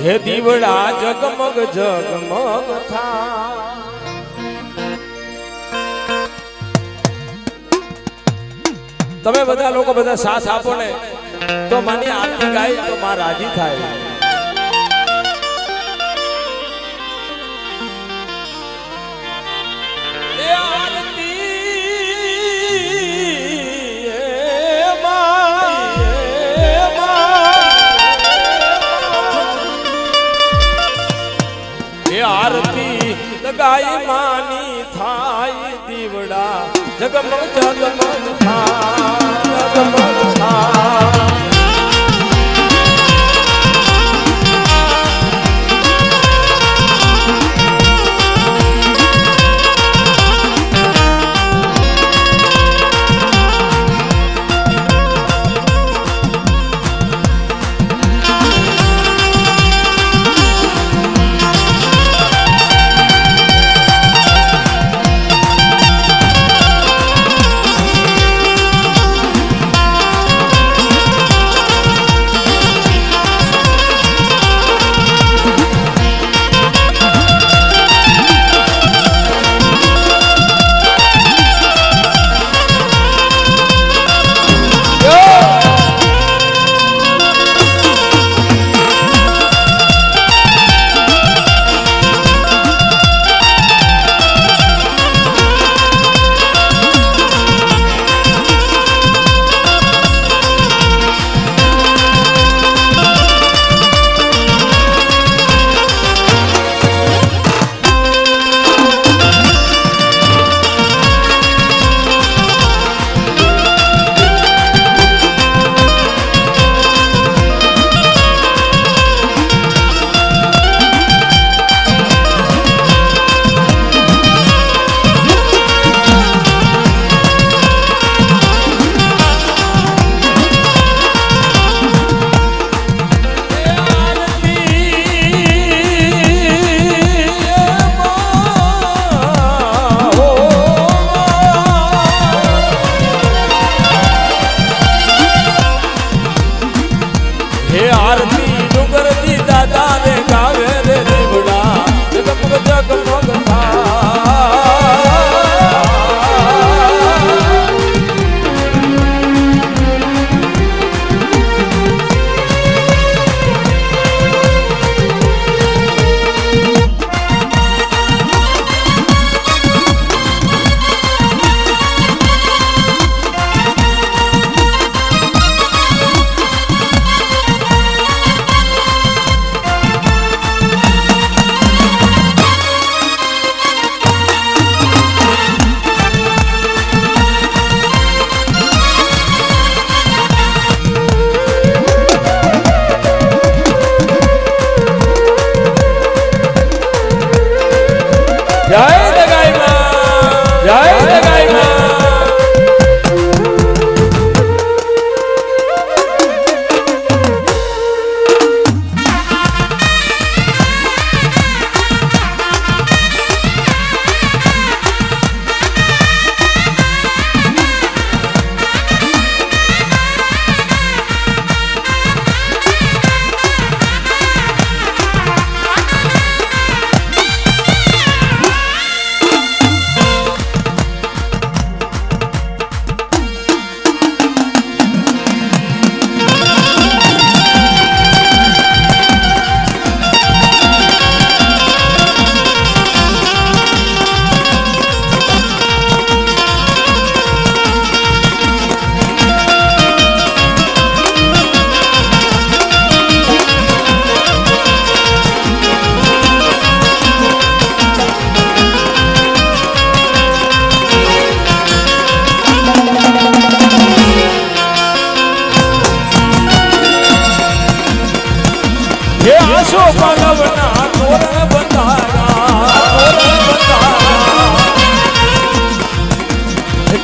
હે દીવડા જગમગ જગમગ થા તમે બધા લોકો બધા સાથ આપો ને તો માની આરતી ગાય તો માં રાજી થાય એ આરતી आरती गाय मानी थाई दीवड़ा जगमग जगमग था जगमग था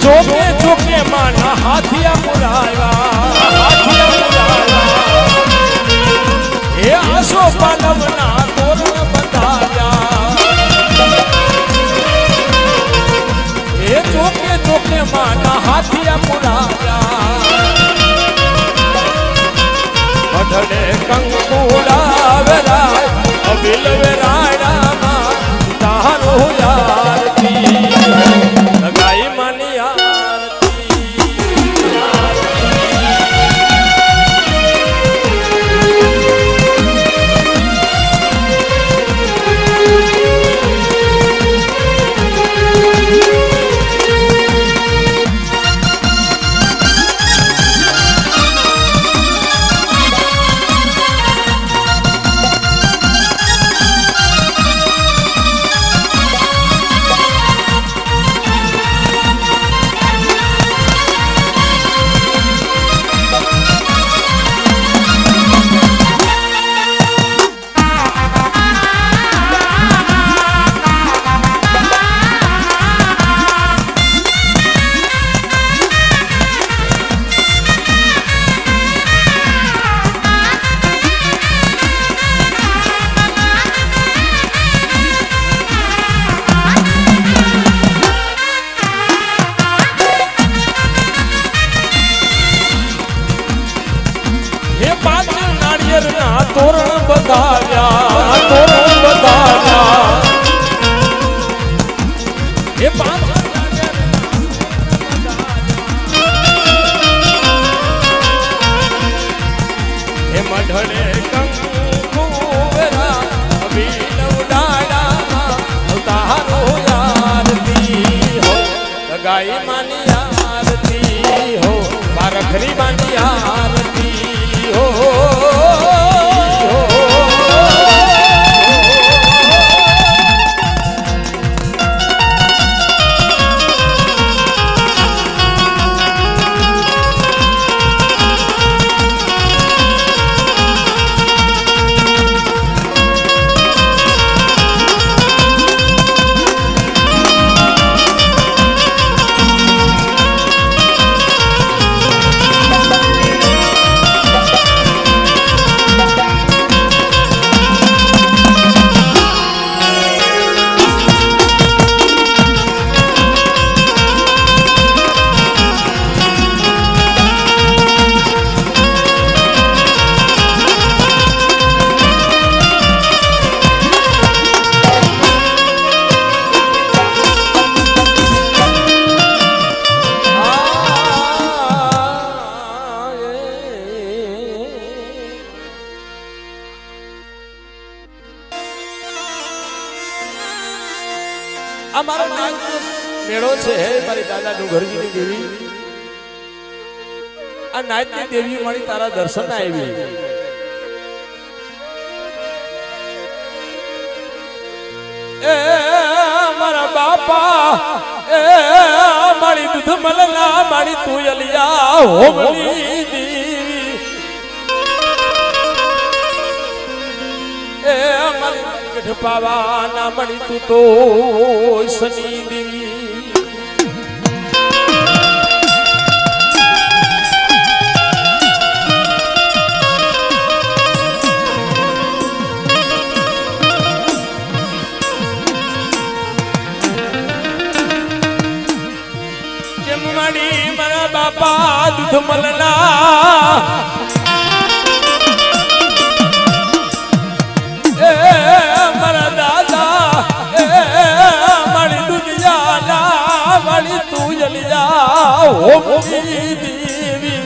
चौके चौके माना हाथिया मुराया हे आसो पालवना तोरण बंधाया हे चौके चौके माना हाथिया मुराया अधड़े कंकुड़ा वेला બિલવે રાડામાં તારો આરતી ગાય માની તોરણ બધાવ્યા એ પાંચ એ મઢડે કંકુ વેરા અભિનવ ડાળામાં તારો આરતી હો ગાય માની આરતી હો બારખરી માની આરતી હો અમારો મેળો છે મારી દાદા ડુંગરજીની દેવી આ નાયકની દેવી મારી તારા દર્શન આવી એ મારા બાપા એ મારી દૂધ મલના મારી તું અલિયા હોમની દેવી એ મારી ગઢપાવા ના મળી તું તો સની દેવી કેમ મારી મારા બાપા દૂધ મલના મારા દાદા મારી દુનિયા મારી તું જલિયા હો દેવી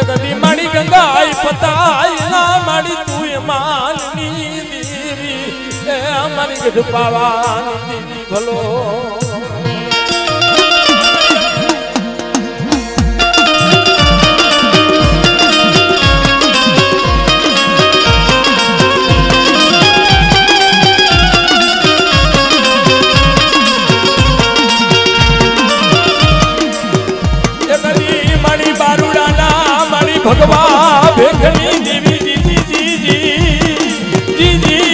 કદી મારી ગંગાઈ પતાઈ ના મારી તું માનની દેવી મારી ગઢપાવાની દેવી ભલો ભગવા ભેખની દેવી જી જી જી જી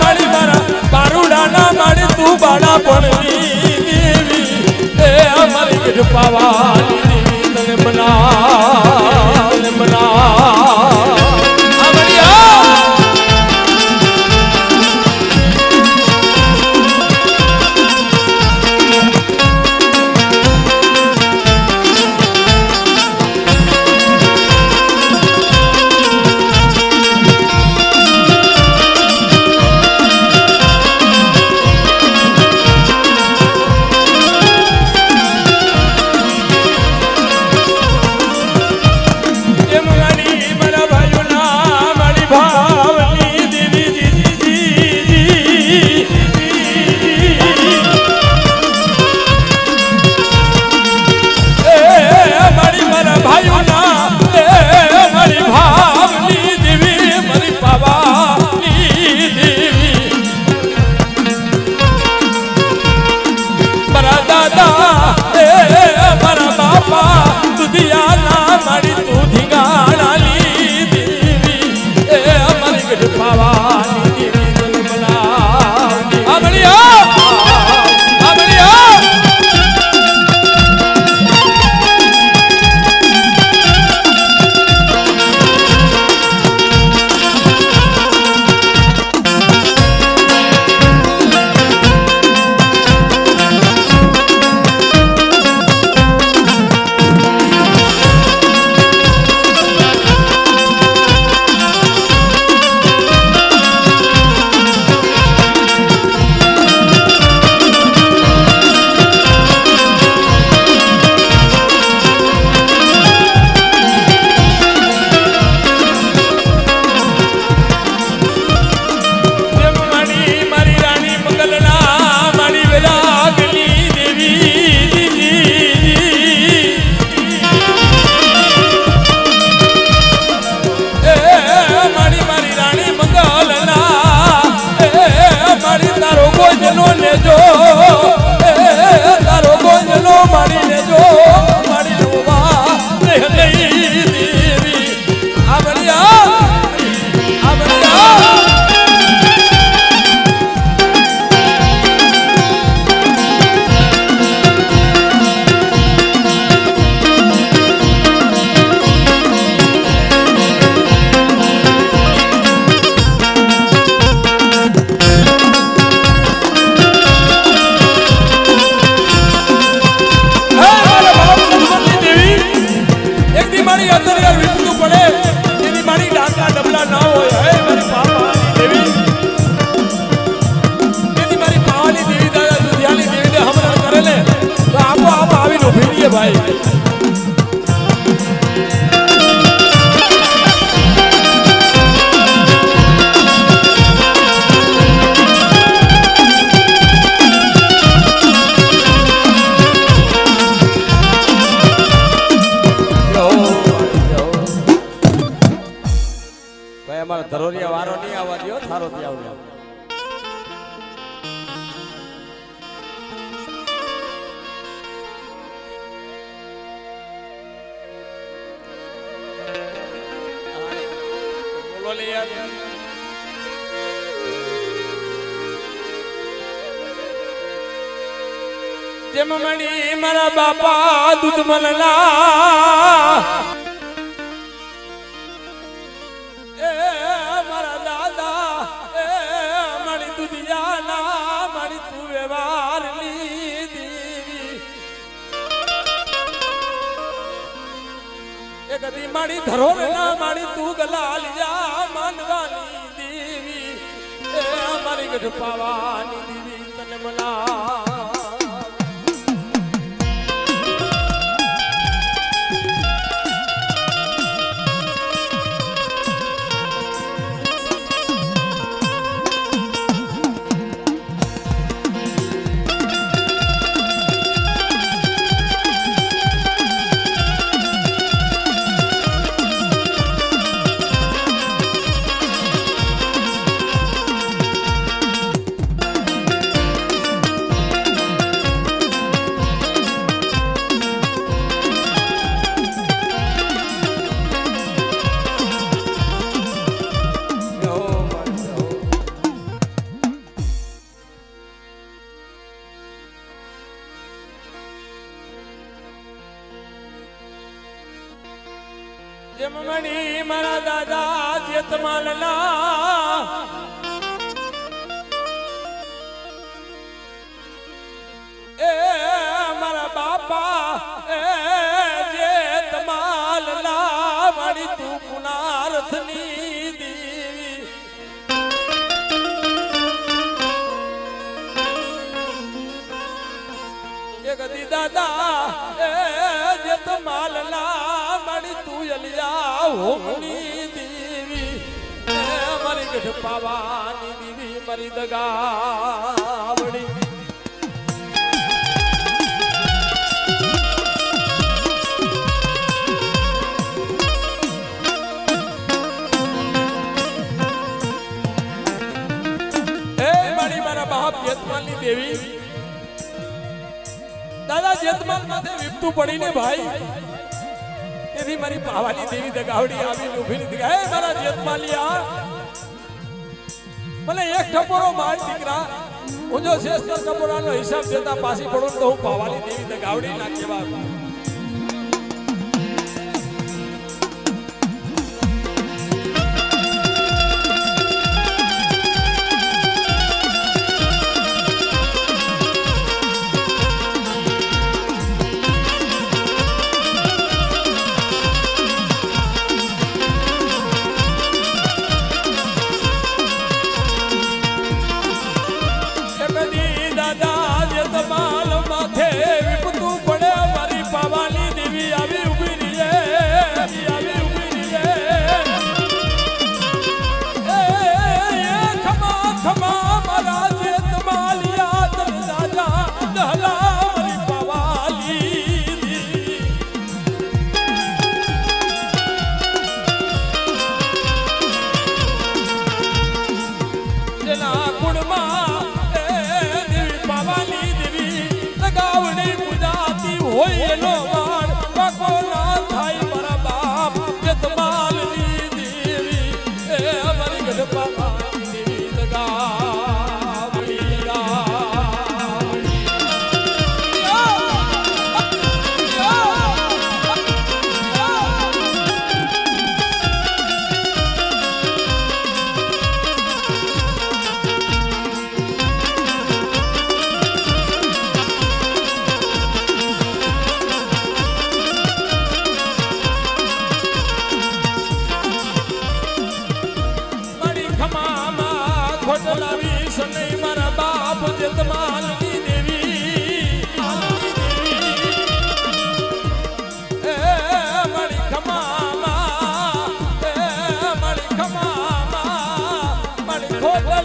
મારી મારા બારુડાના મારી તું બાળા પણ દેવી એ અમારી કૃપાવાળી ભાઈ અમારા ધરોરિયા વારો નહીં આવવા દો થારો થી આવજો બોલો લે યાર જેમ મણી મારા બાપા દૂધ મલલા કદી મારી ધરોર ના મારી તું ગલાલિયા માનવાની દેવી એ મારી ગઢ પાવાની દેવી તને મના જેમ મણી મારા દાદા જેતમાલના એ મારા બાપા એ જેતમાલના મારી તું પુનારથની દેવી એ ગદી દાદા એ જેતમાલના હોમની દેવી મારી ગઢ પાવાની દેવી મારી દગાવડી એ મારી મારા બાપ જેતમાલની દેવી દાદા જેતમાલ માથે વિપતું પડીને ભાઈ તેથી મારી પાવાની દેવી દગાવડી આવીને ઉભી નથી હે મારા જેતમાલિયા મને એક ટપોરો માર દીકરા હું જો શેષતર ટપોરાનો હિસાબ દેતા પાછી પડું તો હું પાવાની દેવી દગાવડી ના કહેવા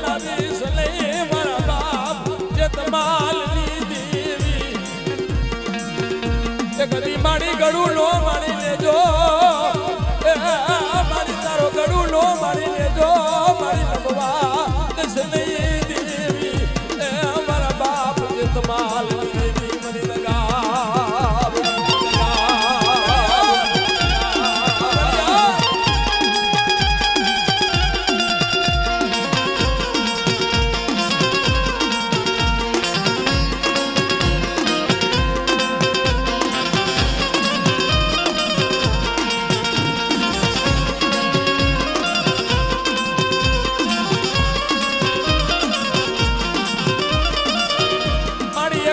લાવી સલે મારા બાપ જતમાલની દેવી એ કદી મારી ગળું લો મારી લેજો મારી તારો ગળું લો મારી લેજો મારી લંબવા દસને દેવી એ મારા બાપ જતમાલની દેવી મને લગા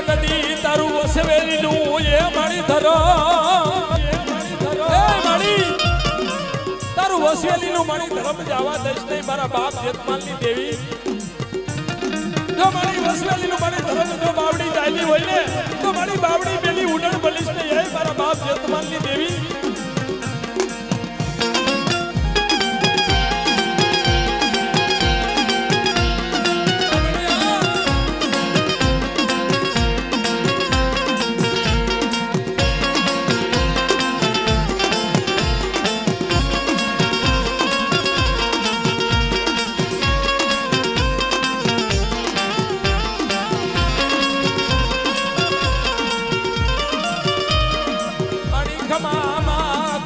કદી તારું વસવેલીનું એ મારી ધરો એ મારી તારું વસવેલીનું મારી ધરમ જવા દઈશ નહીં મારા બાપ જેતમાલની દેવી જો મારી વસવેલીનું મારી ધરમ જો બાવડી ચાલી હોય ને તો મારી બાવડી પેલી ઉડણ બલીશ નહીં એ મારા બાપ જેતમાલની દેવી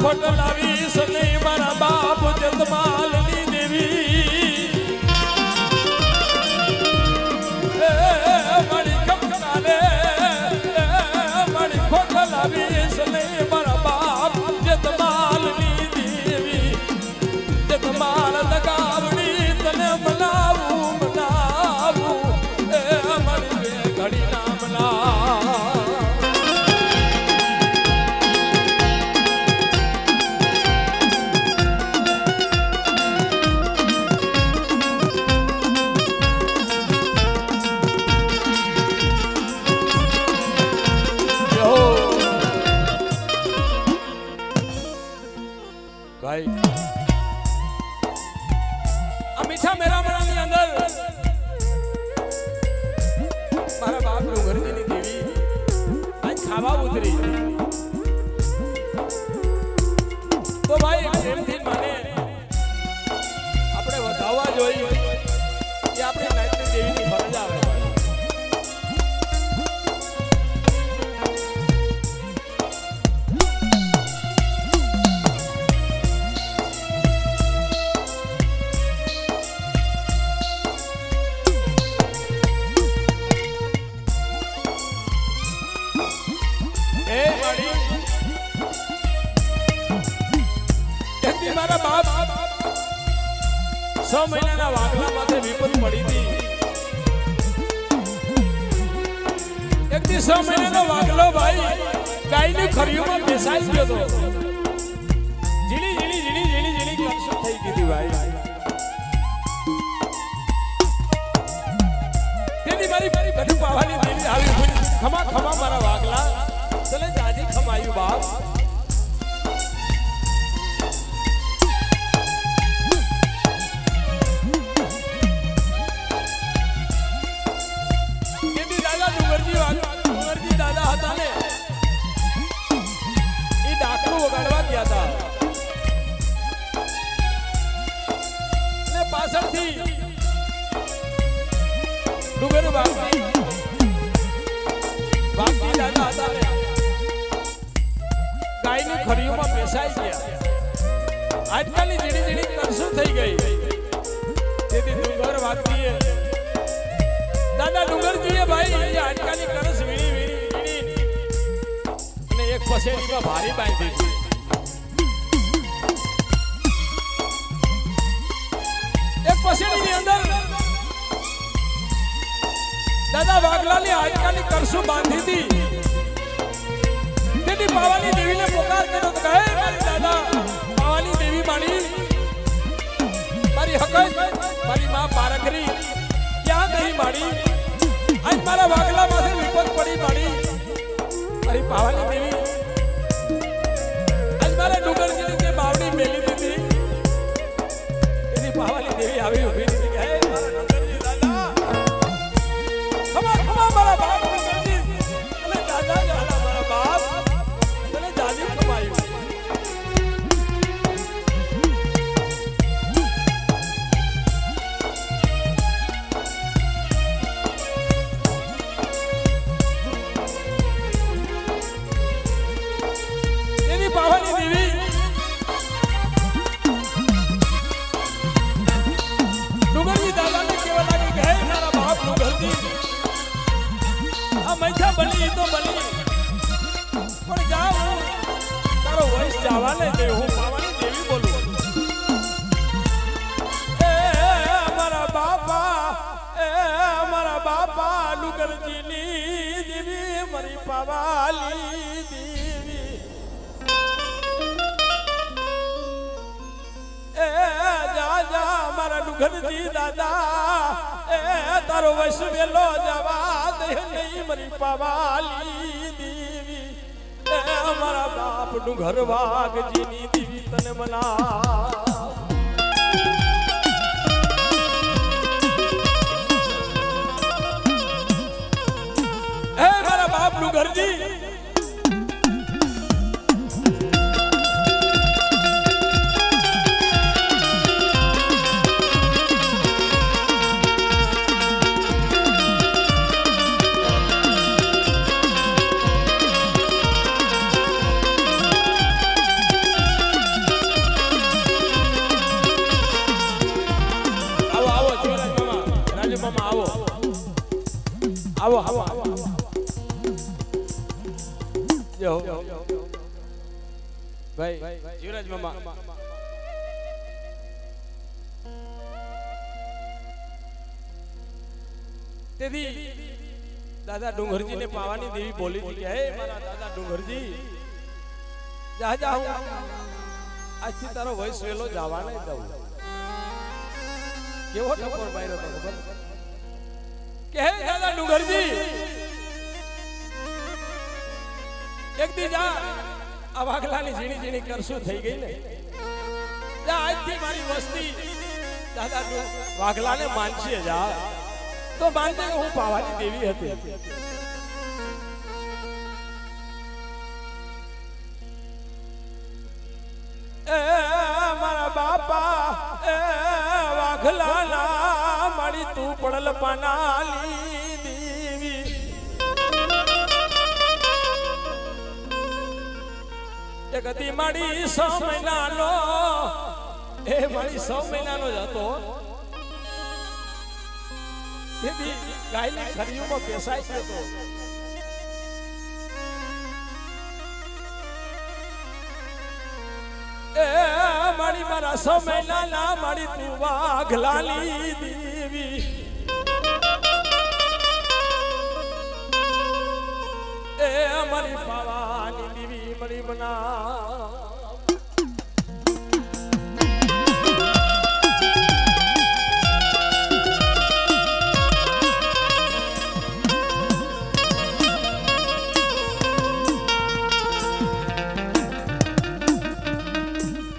ખોટ લાવી સને મારા બાપ જતમાલની દેવી મારી ખમકાલે મારી ખોટ લાવી સને મારા બાપ જતમાલની દેવી જતમાલ દગાવડી તને મનાવું મારી બે ઘડી ના મના भाई मीठा मेरा मनानी अंदर मारा बाप डूंगरजी नी देवी आज खावा उतरी तो भाई प्रेम थी माने अपने बतावा जोई कि अपने नाचनी देवी की फरज आवे मारा बाप 6 महीना वागला माथे विपत पड़ी थी एक दी 6 महीना वागलो भाई गाय ने खरियों में बेसाई गयो तो जीली जीली जीली जीली जीली करसो થઈ ગઈ હતી ભાઈ તેની મારી બધું પાવાની દેવી આવી ખમા ખમા મારા વાગલા ચલે જાજી ખમાયું બાપ દાદા હતા ને એ ડાકણું વગાડવા ગયા હતા ને પાછળથી ડુંગર ભાગતી દાદા હતા ને ગાયની ખરીઓમાં બેસાઈ ગયા આજકાલની જીડી જીડી કરશું થઈ ગઈ તેથી ડુંગર વાગતી દાદા ડુંગરજીએ ભાઈ આજકાલની કરસ વીણી એક પસેડી માં ભારી બાંધી હતી એક પસેડી ની અંદર દાદા વાગલાની આજકાલની કરસુ બાંધી હતી તેની પાવાની દેવીને પોકાર કર્યો તો કહે મારી દાદા પાવાની દેવી મારી મારી હકત મારી માં પારખરી ક્યાં ગઈ મારી આજ મારા વાગલા માથે વિપત પડી મારી મારી પાવાની દેવી આજ મારા ડુંગરજીની જે બાવડી મેલી દીધી એની પાવાની દેવી આવી ઉભી હતી કે હે મારા ડુંગર ડુંગરજીની દેવી મારી પાવાલી દેવી એ જા જા મારા ડુંગરજી દાદા એ તારો વૈષ્ણવેલો જવા દે નહીં મારી પાવાલી દેવી એ મારા બાપ ડુંગર વાઘજીની દેવી તને મના ડુંગરજી આવો આવો જીવરાજ મામા રાજુ મામા આવો આવો આવો આવો ભાઈ જીવરાજ મામા તેથી દાદા ડુંગરજી ને પાવાની દેવી બોલી હતી કે હે મારા દાદા ડુંગરજી જા જા હું આજથી તારો વયસ વેલો જવા નહીં દઉં કેવો ઠપોર બાયરો તો ખબર કે હે દાદા ડુંગરજી એક દી જા આ વાઘલાની ઝીણી ઝીણી કરશું થઈ ગઈ ને જા આજથી મારી વસ્તી દાદા વાઘલાને માનશે જા તો માનજે કે હું પાવાની દેવી હતી એ મારા બાપા એ વાઘલાના મારી તું પડલ પાનાલી દેવી ગતિ મારી 100 મહિનાનો એ મારી 100 મહિનાનો જ હતો તેથી ગાયની ખરીયુમાં પેસાઈ ગયો તો એ મારી મારા 100 મહિનાના મારી તું વાઘલાલી દેવી એ મારી પાવાની દેવી મળી બના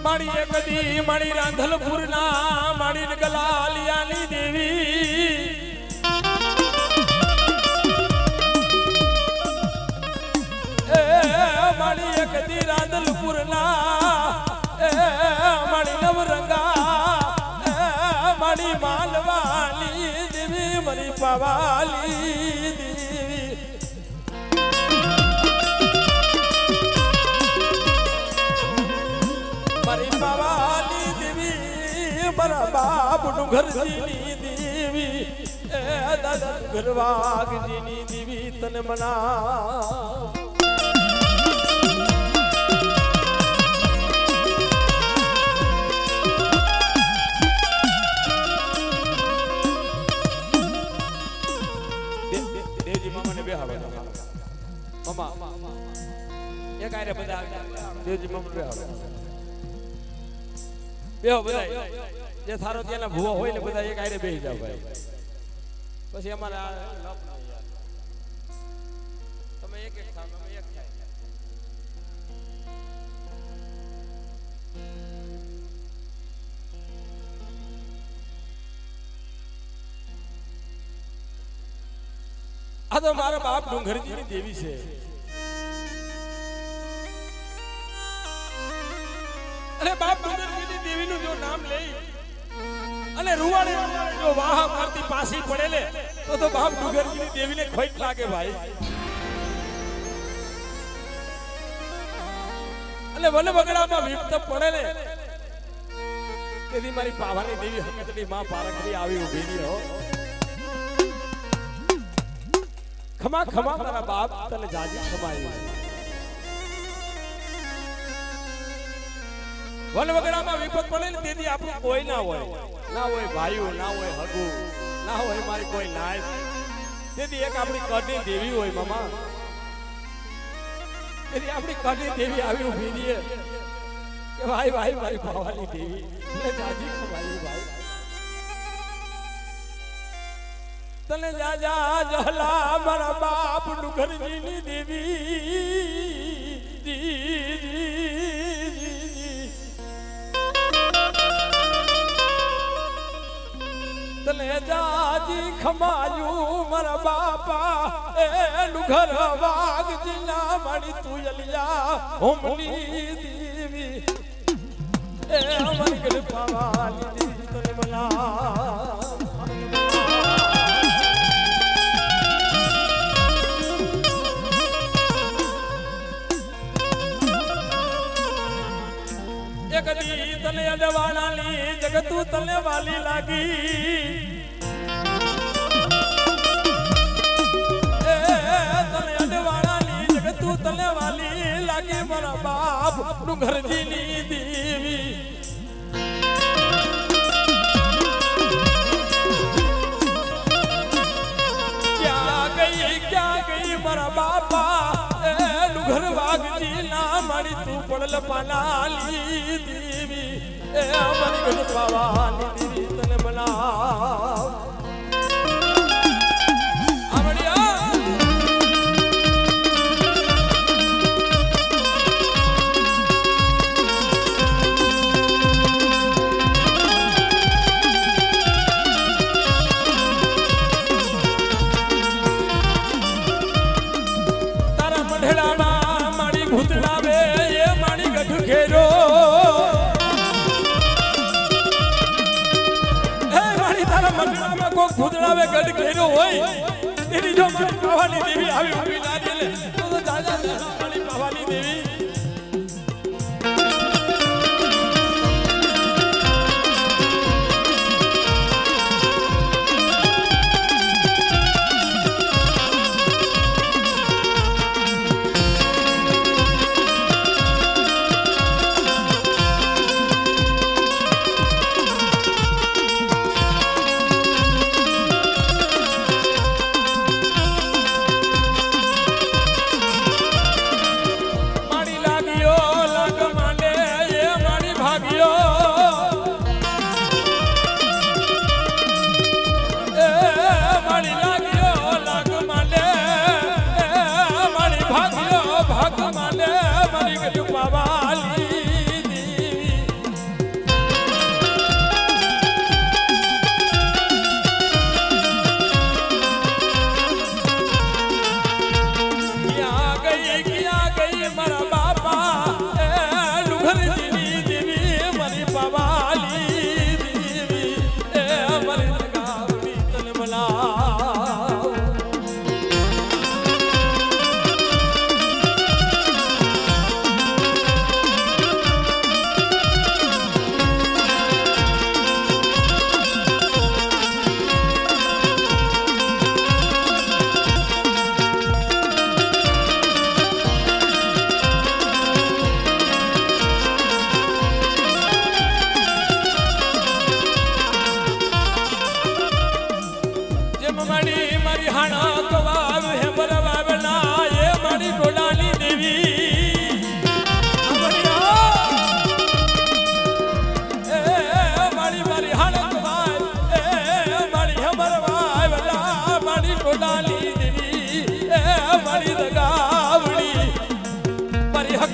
મારી એકદી મારી રાંધલપુરના મારી ગલાલિયાની દેવી મારી એકદી રાંધલપુરના મારી નવરંગા મારી માલવાલી દેવી મારી પાવાલી દેવી મારી પાવાલી દેવી મારા બાપ ડુંગરજીની દેવી એ દાદા ડુંગર વાઘજીની દેવી તને મના મામા એક આરે બધા દેવજી મામા બેહો બધા જે થારો ત્યાંના ભૂવો હોય ને બધા એક આરે બેહી જાવ ભાઈ પછી અમારા તમે એક એક થાવ અમે એક થાય આ તો મારા બાપ ડુંગરજીની દેવી છે અને બાપ ડુંગરજીની દેવીનું જો નામ લઈ અને રૂવાડે જો વાહ મારતી પાસી પડેલે તો બાપ ડુંગરજીની દેવીને ખોટ લાગે ભાઈ અને વન બગડામાં વિપ્ત પડેલે તેથી મારી પાવાની દેવી હકતની માં પારખરી આવી ઊભી ની હો ખમા ખમા મારા બાપ તને જાજી ખમાયું વન વગડામાં વિપત પડે ને તેથી આપણું કોઈ ના હોય ભાઈઓ ના હોય હગુ ના હોય મારી કોઈ નાય તેથી એક આપણી કઢની દેવી હોય મામા, તેથી આપણી કઢની દેવી આવી ઊભી રહે કે ભાઈ ભાઈ મારી ભાવાની દેવી તને જાજી ખવાઈ ભાઈ, તને જાજા જહલા મારા બાપ ડુંગરજીની દેવી તને જાજી ખમાયું મારા બાપા એ ડુંગર વાઘજીના મારી તું અલિયા હોમની દેવી એ અમારી કૃપા વાલી દેવી તને મના કદી તને અડવાણાની જગતું તને વાલી લાગી, તને અડવાણાની જગતું તને વાલી લાગી મારા બાપ ડુંગરજીની દેવી, ક્યાં ગઈ મારા બાપા ડુંગર વાઘજી ના મારી તું પડલ પાલાલી દેવી એ અમારી ઘર પાવાની દેવી તને બનાવ ભૂતળાવે ગઢ ઘેરો હોય તેની જો મારી પાવાની દેવી આવી ઊભી ના દે તો દાદા મારી પાવાની દેવી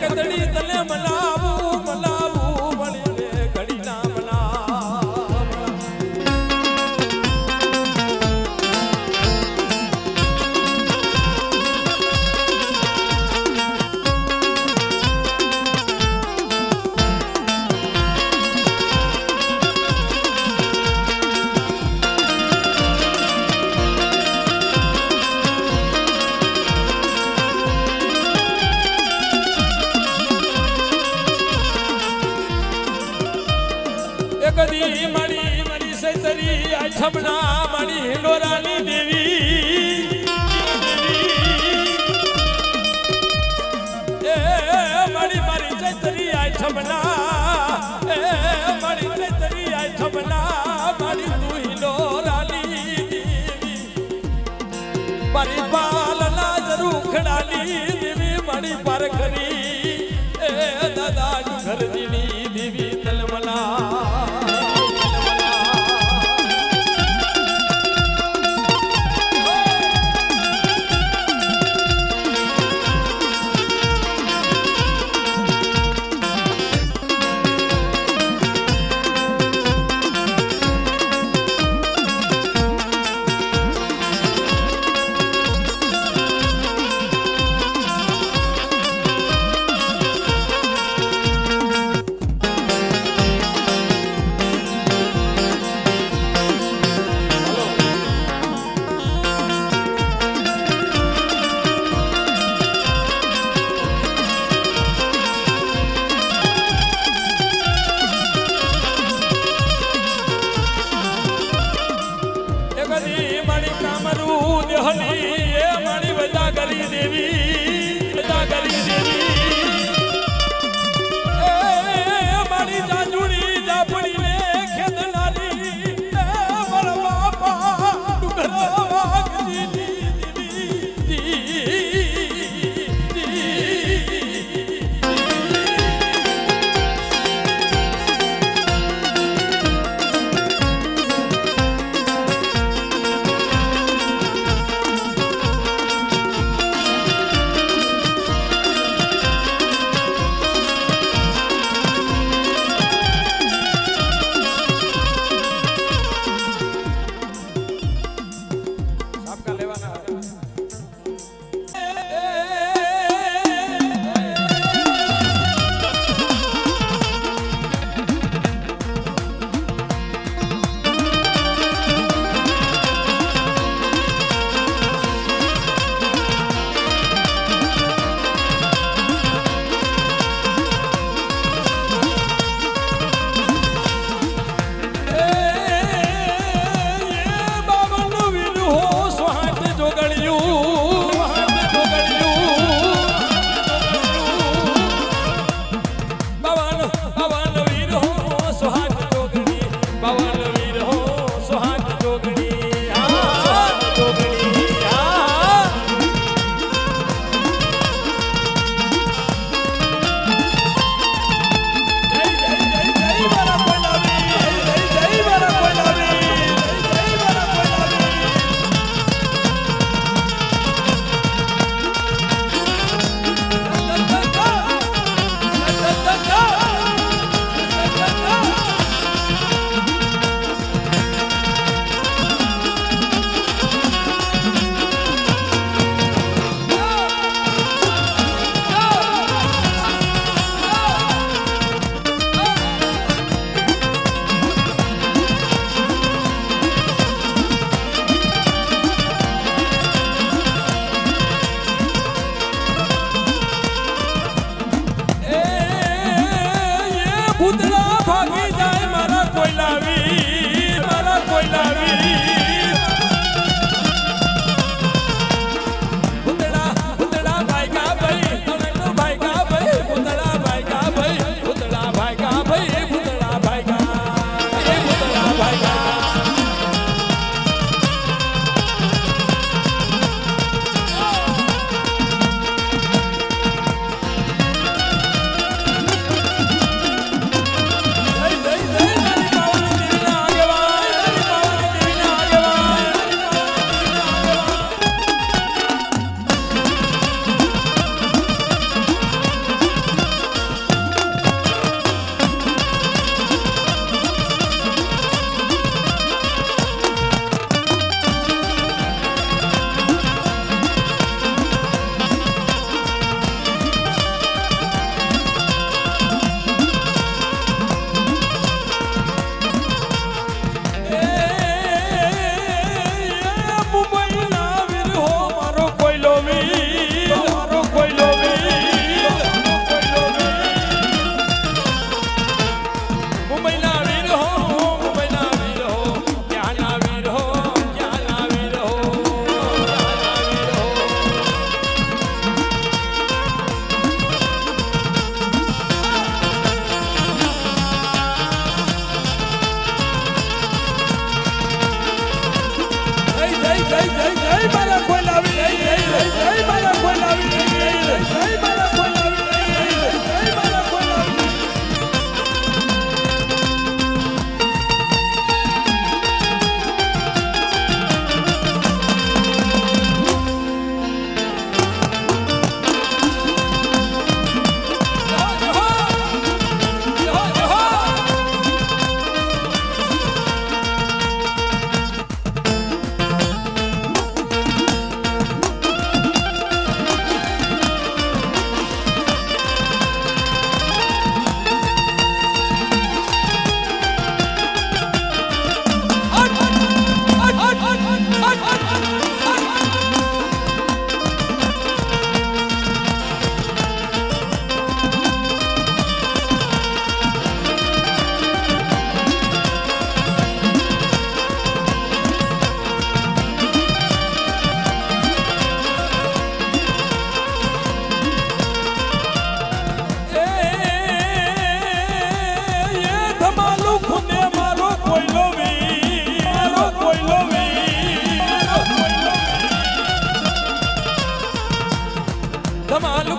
કદડી તને મલાવું મલાવું મળીને ઘડી ના મારી પાલના જરૂર ખડાલી દેવી મારી પાર ખરી એ દાદા ઘરજીની દેવી તલમલા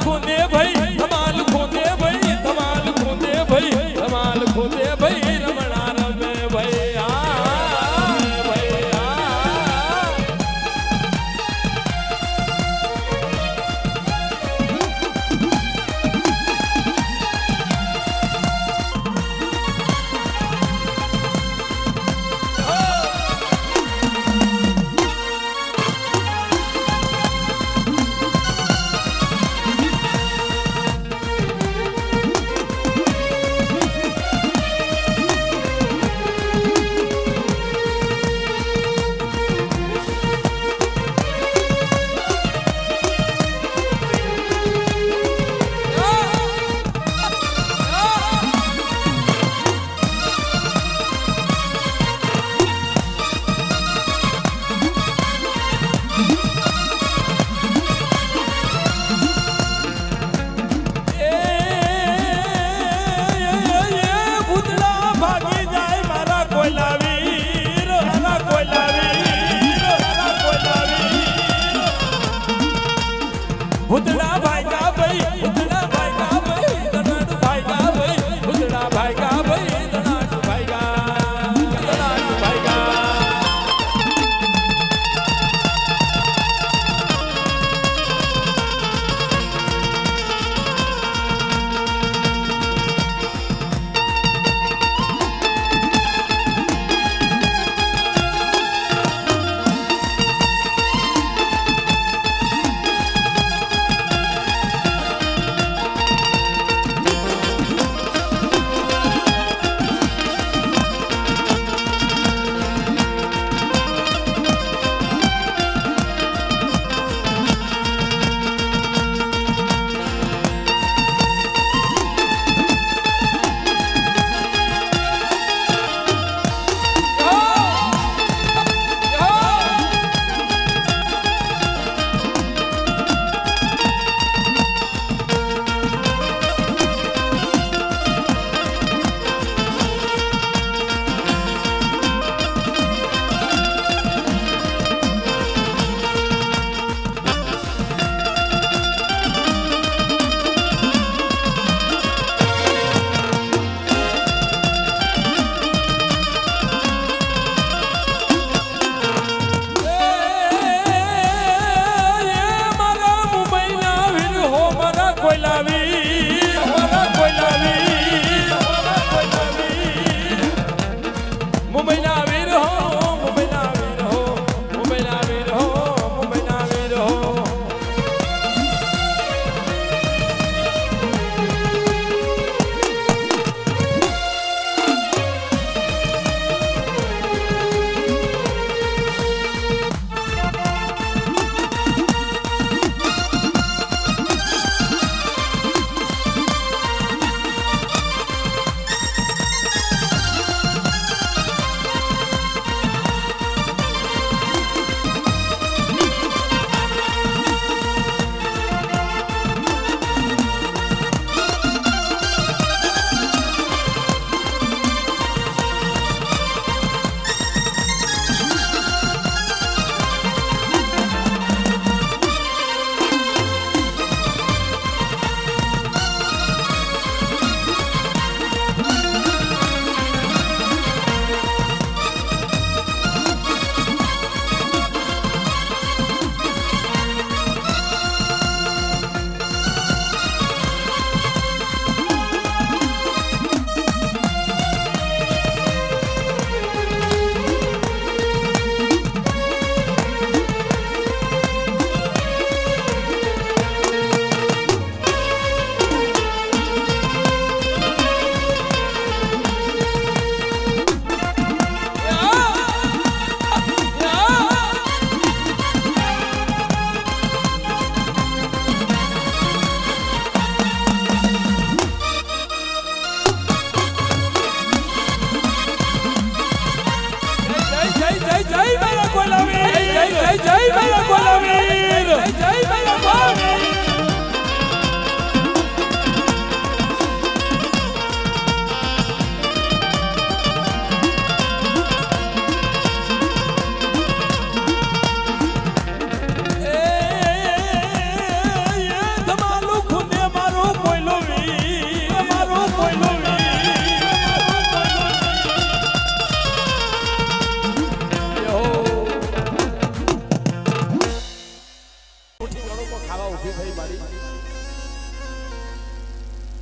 खोदे भाई धमाल खोदे भाई धमाल खोदे भाई धमाल खोदे भाई रमणा रमे भाई भुतड़ा भाई का भाई भुतड़ा भाई का भाई दनाट भाई का भाई भुतड़ा भाई का भाई दनाट भाई का दनाट भाई का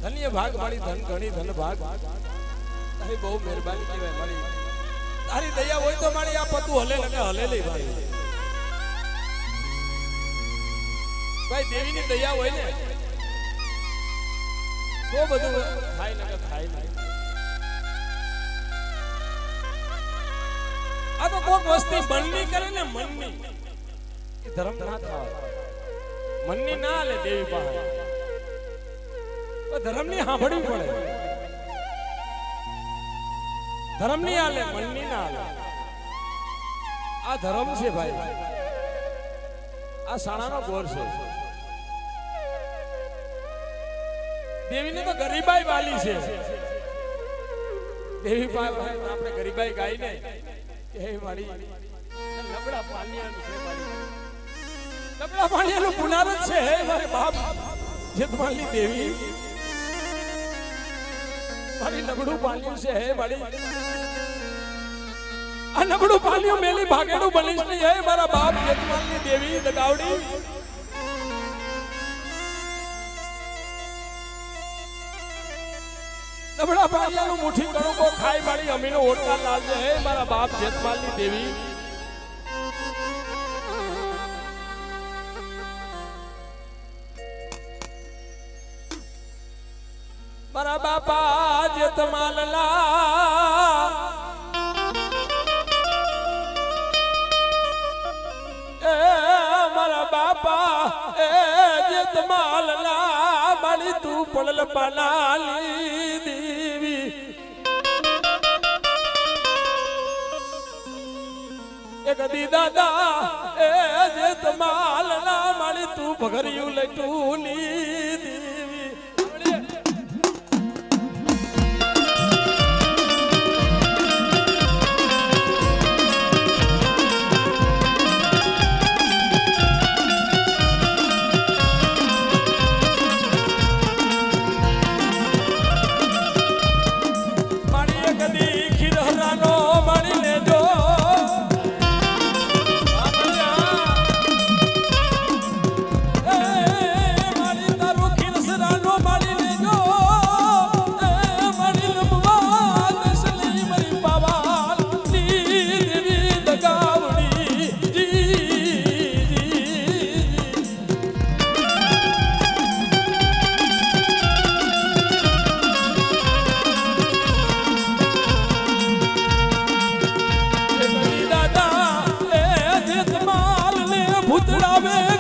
ધન્ય ભાગ મારી ધન ઘણી ધન ભાગ તારી બહુ મહેરબાની કહેવાય મારી તારી દયા હોય તો મારી આ પતું હલે લગે હલે લઈ ભાઈ ભાઈ દેવીની દયા હોય ને તો બધું થાય લગે થાય નહીં આ તો કોક વસ્તી મનની કરે ને મનની એ ધર્મ ના થાય મનની ના લે દેવી પાસે ધર્મની સાંભળવી પડે ધર્મની આલે મનની ના આલે આ ધર્મ છે ભાઈ આ સાણાનો ગોર છે દેવીને તો ગરીબાઈ વાલી છે દેવી પાસે આપણે ગરીબાઈ ગાઈ ને કે મારી લબડા પાલિયાનું છે મારી લબડા પાલિયાનું પુનાર જ છે મારે બાપ જેતમાલની દેવી મારી નબળું પાલ્યું છે હે મારી આ નબળું પાલ્યું મેલી ભાગેડું બનીશ નહીં હે મારા બાપ જેતમાલની દેવી દગાવડી નબળા પાલ્યાનું મુઠ્ઠી કણું કો ખાઈ મારી અમીનો ઓટકા લાલ છે હે મારા બાપ જેતમાલની દેવી મારા બાપા જેતમાલલા એ મારા બાપા એ જેતમાલલા મારી તું પડલ પનાલી દેવી એક દી દાદા એ જેતમાલલા મારી તું ભગરિયું લટુની દેવી ભૂતળા